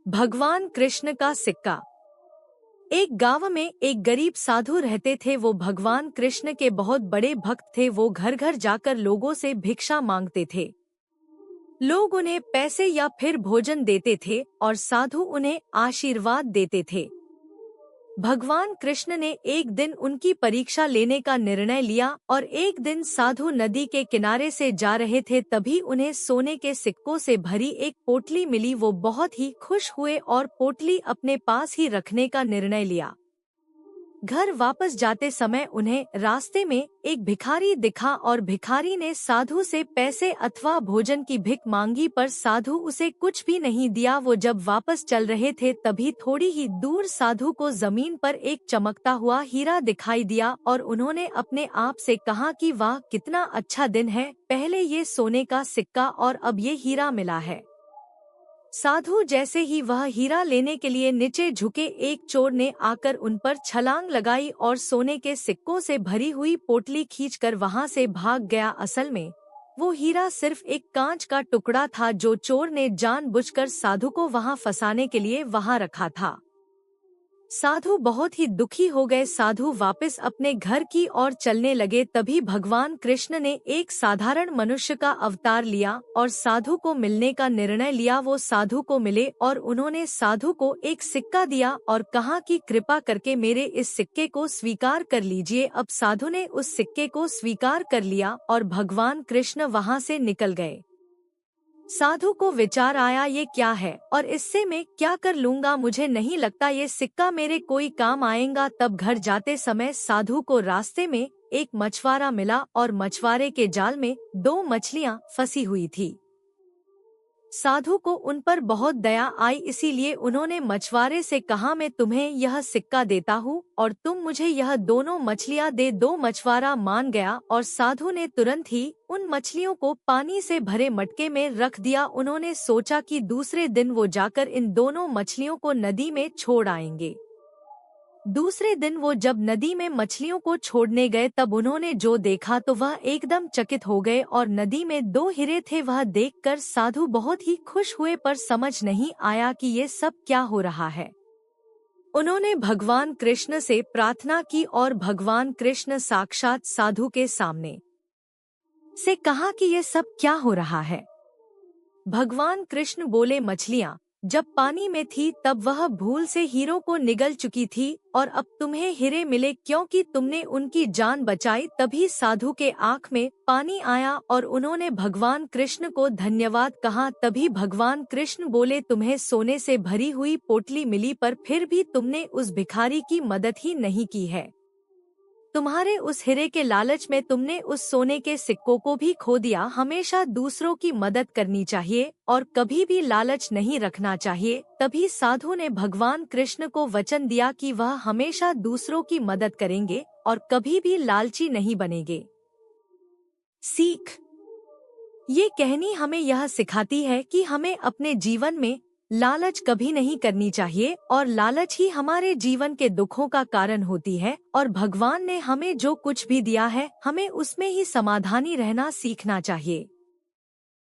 भगवान कृष्ण का सिक्का। एक गांव में एक गरीब साधु रहते थे। वो भगवान कृष्ण के बहुत बड़े भक्त थे। वो घर घर जाकर लोगों से भिक्षा मांगते थे। लोग उन्हें पैसे या फिर भोजन देते थे और साधु उन्हें आशीर्वाद देते थे। भगवान कृष्ण ने एक दिन उनकी परीक्षा लेने का निर्णय लिया और एक दिन साधु नदी के किनारे से जा रहे थे, तभी उन्हें सोने के सिक्कों से भरी एक पोटली मिली। वो बहुत ही खुश हुए और पोटली अपने पास ही रखने का निर्णय लिया। घर वापस जाते समय उन्हें रास्ते में एक भिखारी दिखा और भिखारी ने साधु से पैसे अथवा भोजन की भिख मांगी, पर साधु उसे कुछ भी नहीं दिया। वो जब वापस चल रहे थे तभी थोड़ी ही दूर साधु को जमीन पर एक चमकता हुआ हीरा दिखाई दिया और उन्होंने अपने आप से कहा कि वाह, कितना अच्छा दिन है, पहले ये सोने का सिक्का और अब ये हीरा मिला है। साधु जैसे ही वह हीरा लेने के लिए नीचे झुके, एक चोर ने आकर उन पर छलांग लगाई और सोने के सिक्कों से भरी हुई पोटली खींचकर वहां से भाग गया। असल में वो हीरा सिर्फ एक कांच का टुकड़ा था जो चोर ने जानबूझकर साधु को वहां फंसाने के लिए वहां रखा था। साधु बहुत ही दुखी हो गए। साधु वापस अपने घर की ओर चलने लगे, तभी भगवान कृष्ण ने एक साधारण मनुष्य का अवतार लिया और साधु को मिलने का निर्णय लिया। वो साधु को मिले और उन्होंने साधु को एक सिक्का दिया और कहा कि कृपा करके मेरे इस सिक्के को स्वीकार कर लीजिए। अब साधु ने उस सिक्के को स्वीकार कर लिया और भगवान कृष्ण वहां से निकल गए। साधु को विचार आया, ये क्या है और इससे मैं क्या कर लूंगा, मुझे नहीं लगता ये सिक्का मेरे कोई काम आएगा। तब घर जाते समय साधु को रास्ते में एक मछुआरा मिला और मछुआरे के जाल में 2 मछलियां फंसी हुई थी। साधु को उन पर बहुत दया आई, इसीलिए उन्होंने मछुआरे से कहा, मैं तुम्हें यह सिक्का देता हूँ और तुम मुझे यह दोनों मछलियाँ दे दो। मछुआरा मान गया और साधु ने तुरंत ही उन मछलियों को पानी से भरे मटके में रख दिया। उन्होंने सोचा कि दूसरे दिन वो जाकर इन दोनों मछलियों को नदी में छोड़ आएंगे। दूसरे दिन वो जब नदी में मछलियों को छोड़ने गए तब उन्होंने जो देखा तो वह एकदम चकित हो गए और नदी में 2 हीरे थे। वह देखकर साधु बहुत ही खुश हुए, पर समझ नहीं आया कि ये सब क्या हो रहा है। उन्होंने भगवान कृष्ण से प्रार्थना की और भगवान कृष्ण साक्षात साधु के सामने से कहा कि ये सब क्या हो रहा है। भगवान कृष्ण बोले, मछलियाँ जब पानी में थी तब वह भूल से हीरों को निगल चुकी थी और अब तुम्हें हीरे मिले क्योंकि तुमने उनकी जान बचाई। तभी साधु के आँख में पानी आया और उन्होंने भगवान कृष्ण को धन्यवाद कहा। तभी भगवान कृष्ण बोले, तुम्हें सोने से भरी हुई पोटली मिली पर फिर भी तुमने उस भिखारी की मदद ही नहीं की है। तुम्हारे उस हीरे के लालच में तुमने उस सोने के सिक्कों को भी खो दिया। हमेशा दूसरों की मदद करनी चाहिए और कभी भी लालच नहीं रखना चाहिए। तभी साधु ने भगवान कृष्ण को वचन दिया कि वह हमेशा दूसरों की मदद करेंगे और कभी भी लालची नहीं बनेंगे। सीख, ये कहानी हमें यह सिखाती है कि हमें अपने जीवन में लालच कभी नहीं करनी चाहिए और लालच ही हमारे जीवन के दुखों का कारण होती है। और भगवान ने हमें जो कुछ भी दिया है हमें उसमें ही समाधानी रहना सीखना चाहिए।